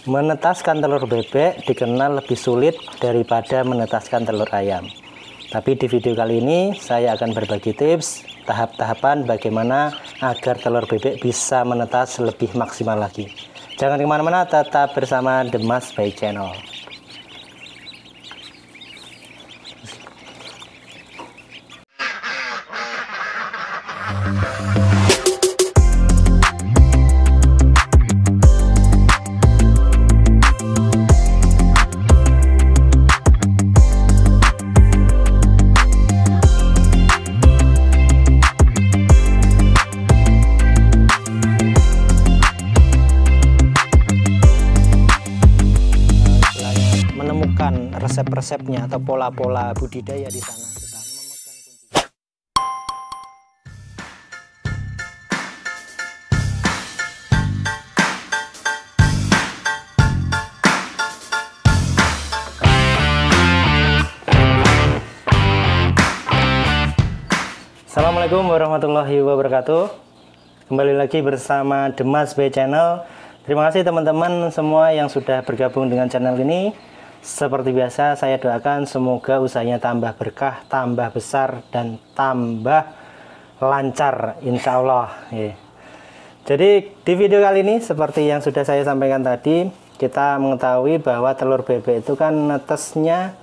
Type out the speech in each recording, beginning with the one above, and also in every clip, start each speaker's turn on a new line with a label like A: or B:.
A: Menetaskan telur bebek dikenal lebih sulit daripada menetaskan telur ayam. Tapi di video kali ini saya akan berbagi tips tahap-tahapan bagaimana agar telur bebek bisa menetas lebih maksimal lagi. Jangan kemana-mana, tetap bersama The Mas Bay Channel. Resep-resepnya atau pola-pola budidaya di sana. Assalamualaikum warahmatullahi wabarakatuh. Kembali lagi bersama The Mas Bay Channel. Terima kasih teman-teman semua yang sudah bergabung dengan channel ini. Seperti biasa, saya doakan semoga usahanya tambah berkah, tambah besar, dan tambah lancar, insya Allah. Jadi di video kali ini, seperti yang sudah saya sampaikan tadi, kita mengetahui bahwa telur bebek itu kan netesnya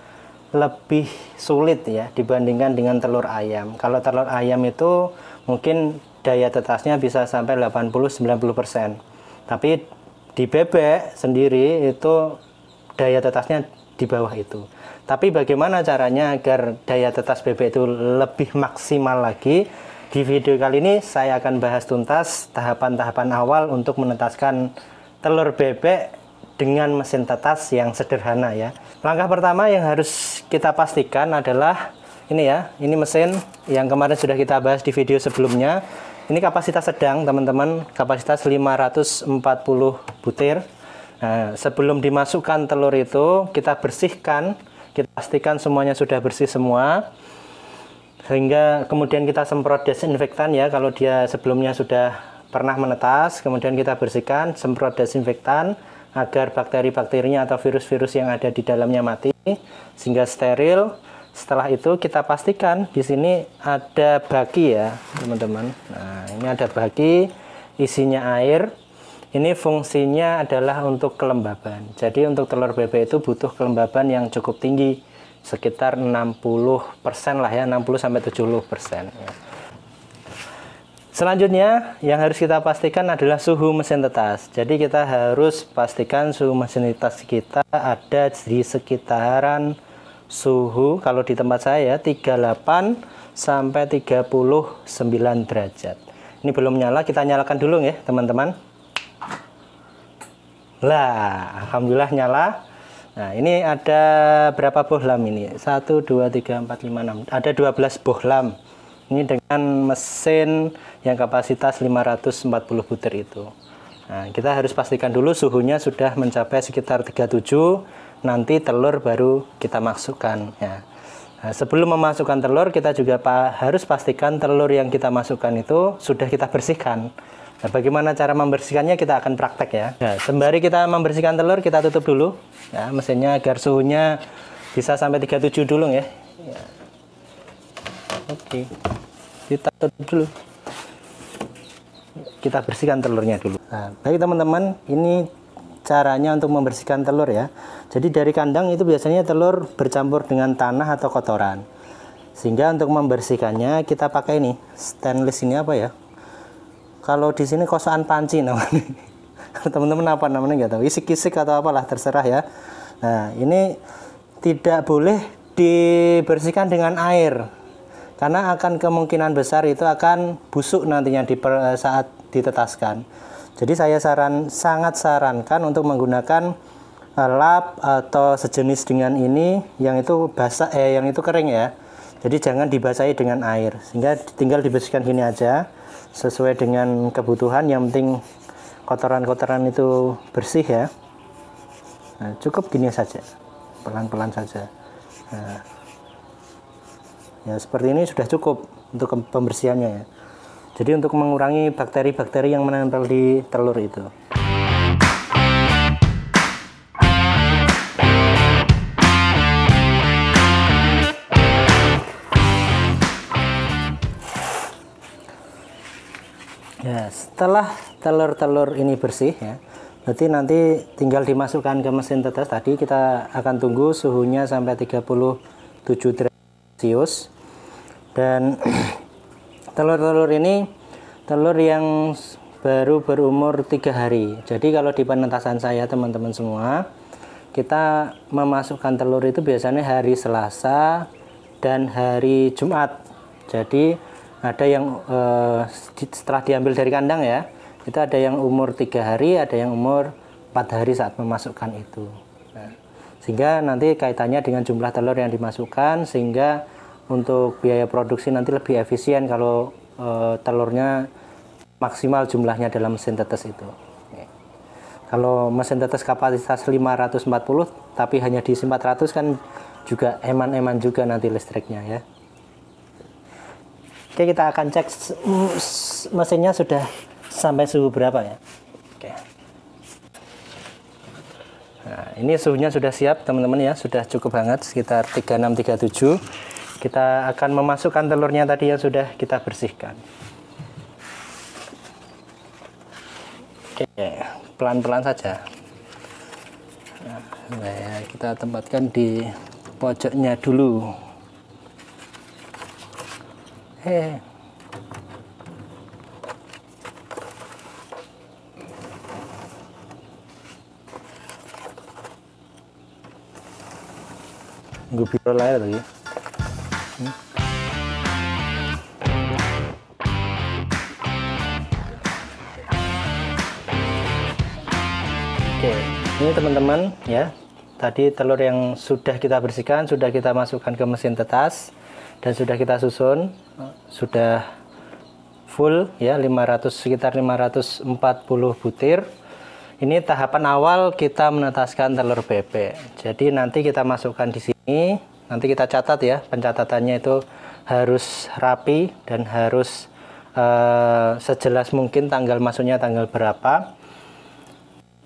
A: lebih sulit ya dibandingkan dengan telur ayam. Kalau telur ayam itu mungkin daya tetasnya bisa sampai 80-90%. Tapi di bebek sendiri itu daya tetasnya di bawah itu. Tapi bagaimana caranya agar daya tetas bebek itu lebih maksimal lagi? Di video kali ini saya akan bahas tuntas tahapan-tahapan awal untuk menetaskan telur bebek dengan mesin tetas yang sederhana ya. Langkah pertama yang harus kita pastikan adalah ini ya, ini mesin yang kemarin sudah kita bahas di video sebelumnya. Ini kapasitas sedang teman-teman, kapasitas 540 butir. Nah, sebelum dimasukkan telur itu kita bersihkan, kita pastikan semuanya sudah bersih semua, sehingga kemudian kita semprot desinfektan ya. Kalau dia sebelumnya sudah pernah menetas, kemudian kita bersihkan, semprot desinfektan agar bakteri-bakterinya atau virus-virus yang ada di dalamnya mati sehingga steril. Setelah itu kita pastikan di sini ada baki ya teman-teman. Nah, ini ada baki, isinya air. Ini fungsinya adalah untuk kelembaban. Jadi untuk telur bebek itu butuh kelembaban yang cukup tinggi, sekitar 60% lah ya, 60-70%. Selanjutnya yang harus kita pastikan adalah suhu mesin tetas. Jadi kita harus pastikan suhu mesin tetas kita ada di sekitaran suhu, kalau di tempat saya 38 sampai 39 derajat. Ini belum nyala, kita nyalakan dulu ya teman-teman. Lah, alhamdulillah nyala. Nah, ini ada berapa bohlam ini? 1, 2, 3, 4, 5, 6. Ada 12 bohlam. Ini dengan mesin yang kapasitas 540 butir itu. Nah, kita harus pastikan dulu suhunya sudah mencapai sekitar 37. Nanti telur baru kita masukkan ya. Nah, sebelum memasukkan telur, kita juga harus pastikan telur yang kita masukkan itu sudah kita bersihkan. Nah, bagaimana cara membersihkannya kita akan praktek ya. Nah, sembari kita membersihkan telur, kita tutup dulu ya mesinnya agar suhunya bisa sampai 37 dulu ya. Oke, kita tutup dulu. Kita bersihkan telurnya dulu. Nah, baik teman-teman, ini caranya untuk membersihkan telur ya. Jadi dari kandang itu biasanya telur bercampur dengan tanah atau kotoran. Sehingga untuk membersihkannya kita pakai ini stainless ini apa ya? Kalau di sini kosokan panci namanya. Teman-teman apa namanya nggak tahu. Isik-isik atau apalah terserah ya. Nah, ini tidak boleh dibersihkan dengan air. Karena akan kemungkinan besar itu akan busuk nantinya saat ditetaskan. Jadi saya sangat sarankan untuk menggunakan lap atau sejenis dengan ini yang itu basah yang itu kering ya. Jadi jangan dibasahi dengan air. Sehingga tinggal dibersihkan gini aja. Sesuai dengan kebutuhan, yang penting kotoran-kotoran itu bersih ya. Nah, cukup gini saja, pelan-pelan saja. Nah, ya seperti ini sudah cukup untuk pembersihannya ya. Jadi untuk mengurangi bakteri-bakteri yang menempel di telur itu. Ya, setelah telur-telur ini bersih ya, berarti nanti tinggal dimasukkan ke mesin tetes. Tadi kita akan tunggu suhunya sampai 37 derajat Celcius. Dan telur-telur ini telur yang baru berumur 3 hari. Jadi kalau di penetasan saya teman-teman semua, kita memasukkan telur itu biasanya hari Selasa dan hari Jumat. Jadi ada yang setelah diambil dari kandang ya, itu ada yang umur 3 hari, ada yang umur 4 hari saat memasukkan itu. Nah, sehingga nanti kaitannya dengan jumlah telur yang dimasukkan, sehingga untuk biaya produksi nanti lebih efisien kalau telurnya maksimal jumlahnya dalam mesin tetes itu. Kalau mesin tetes kapasitas 540 tapi hanya diisi 400 kan juga eman-eman juga nanti listriknya ya. Oke, kita akan cek mesinnya sudah sampai suhu berapa ya. Oke. Nah, ini suhunya sudah siap teman-teman ya, sudah cukup hangat sekitar 36-37. Kita akan memasukkan telurnya tadi yang sudah kita bersihkan. Oke, pelan-pelan saja. Nah, kita tempatkan di pojoknya dulu. Nunggu biro lain lagi. Oke, ini teman-teman ya. Tadi telur yang sudah kita bersihkan, sudah kita masukkan ke mesin tetas dan sudah kita susun, sudah full ya, sekitar 540 butir. Ini tahapan awal kita menetaskan telur bebek. Jadi nanti kita masukkan di sini, nanti kita catat ya, pencatatannya itu harus rapi dan harus sejelas mungkin tanggal masuknya tanggal berapa.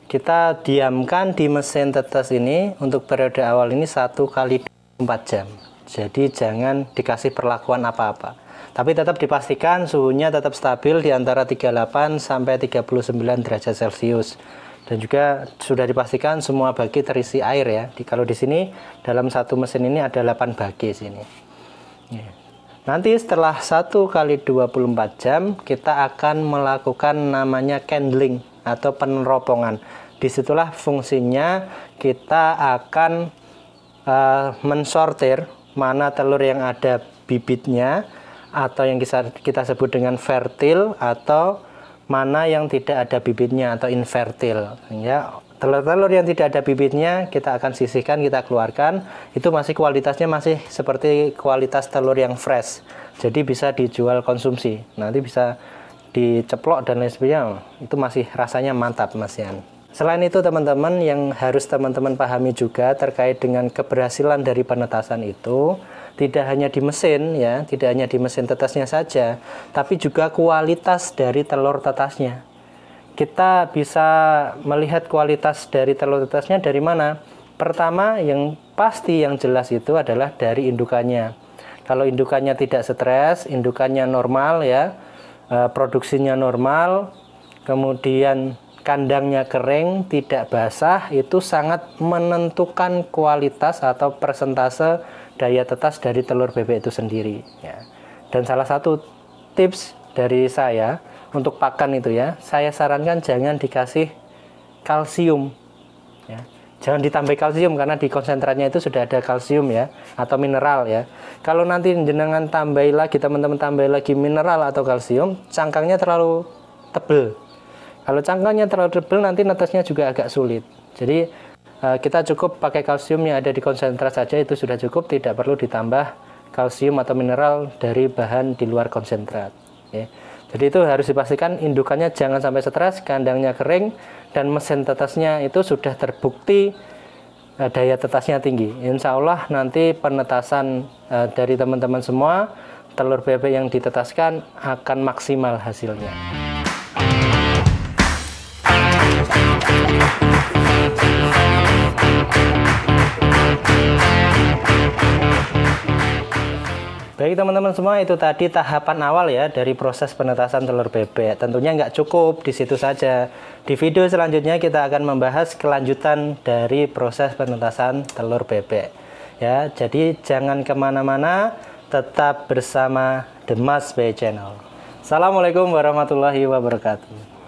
A: Kita diamkan di mesin tetes ini untuk periode awal ini 1 kali 4 jam. Jadi jangan dikasih perlakuan apa-apa. Tapi tetap dipastikan suhunya tetap stabil di antara 38 sampai 39 derajat Celcius. Dan juga sudah dipastikan semua bagi terisi air ya. Kalau di sini dalam satu mesin ini ada 8 bagi sini. Nanti setelah 1 kali 24 jam kita akan melakukan namanya candling atau peneropongan. Disitulah fungsinya kita akan mensortir mana telur yang ada bibitnya atau yang kita sebut dengan fertil atau mana yang tidak ada bibitnya atau infertil. Ya, telur-telur yang tidak ada bibitnya kita akan sisihkan, kita keluarkan. Itu masih kualitasnya masih seperti kualitas telur yang fresh. Jadi bisa dijual konsumsi. Nanti bisa diceplok dan lain sebagainya. Itu masih rasanya mantap Mas Yan. Selain itu teman-teman, yang harus teman-teman pahami juga terkait dengan keberhasilan dari penetasan itu tidak hanya di mesin ya, tidak hanya di mesin tetasnya saja, tapi juga kualitas dari telur tetasnya. Kita bisa melihat kualitas dari telur tetasnya dari mana? Pertama, yang pasti yang jelas itu adalah dari indukannya. Kalau indukannya tidak stres, indukannya normal ya, produksinya normal, kemudian kandangnya kering, tidak basah, itu sangat menentukan kualitas atau persentase daya tetas dari telur bebek itu sendiri ya. Dan salah satu tips dari saya untuk pakan itu ya, saya sarankan jangan dikasih kalsium ya. Jangan ditambah kalsium karena di konsentratnya itu sudah ada kalsium ya, atau mineral ya. Kalau nanti jenengan tambahi lagi, teman-teman tambahi lagi mineral atau kalsium, cangkangnya terlalu tebel. Kalau cangkangnya terlalu tebal nanti netesnya juga agak sulit. Jadi kita cukup pakai kalsium yang ada di konsentrat saja, itu sudah cukup, tidak perlu ditambah kalsium atau mineral dari bahan di luar konsentrat. Ya. Jadi itu harus dipastikan indukannya jangan sampai stres, kandangnya kering, dan mesin tetasnya itu sudah terbukti daya tetasnya tinggi. Insya Allah nanti penetasan dari teman-teman semua, telur bebek yang ditetaskan akan maksimal hasilnya. Baik teman-teman semua, itu tadi tahapan awal ya dari proses penetasan telur bebek. Tentunya nggak cukup di situ saja. Di video selanjutnya kita akan membahas kelanjutan dari proses penetasan telur bebek. Ya, jadi jangan kemana-mana, tetap bersama The Mas Bay Channel. Assalamualaikum warahmatullahi wabarakatuh.